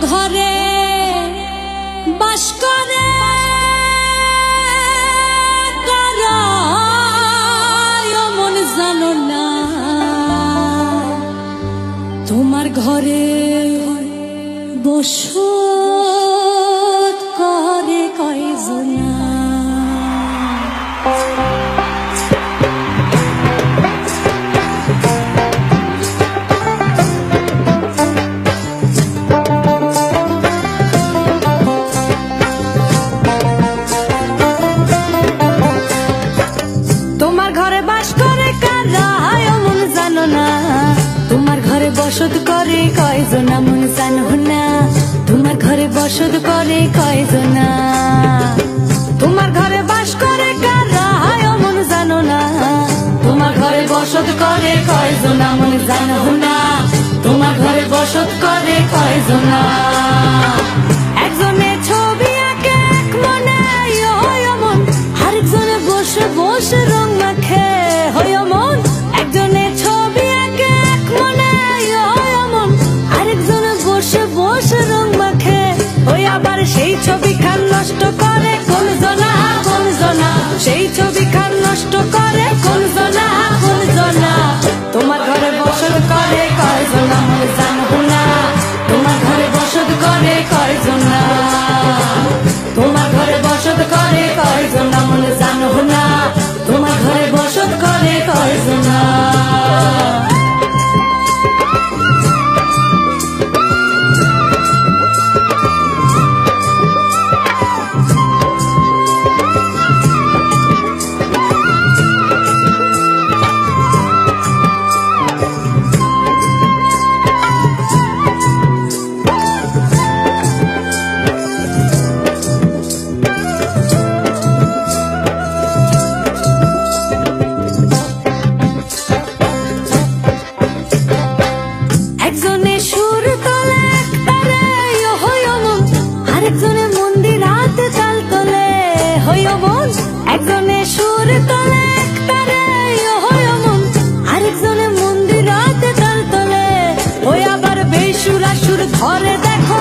ঘরে বাস করে মন জানো না তোমার ঘরে বসত করে কয়জনা বসত করে কয়জনা মন জানো না তোমার ঘরে বসত করে কয়জনা তোমার ঘরে বাস করে কারা মন জানো না তোমার ঘরে বসত করে কয়জনা মন জানো না তোমার ঘরে বসত করে কয়জনা একজনে ছবি আঁকে এক মনে মন আরেকজনে বসে বসে রং মাখে হয় মন একজনে ছবি আঁকে এক মনে বসে রং মাখে ওই আবার সেই ছবি খান নষ্ট করে কোন জনা সেই ছবি খান নষ্ট করে কোন জনা তোমার ঘরে বসত করে কয়জনা মন জানো না তোমার ঘরে বসত করে কয়জনা তোমার ঘরে বসত করে কয়জনা মন জানো না তোমার ঘরে বসত করে কয়জনা একজনে মন্দিরাতে তাল তোলে হয় মন একজনে সুর তোলে তারে হয় মন আরেকজনে মন্দিরাতে তাল তোলে ওই আবার বেসুরা সুর ধরে দেখো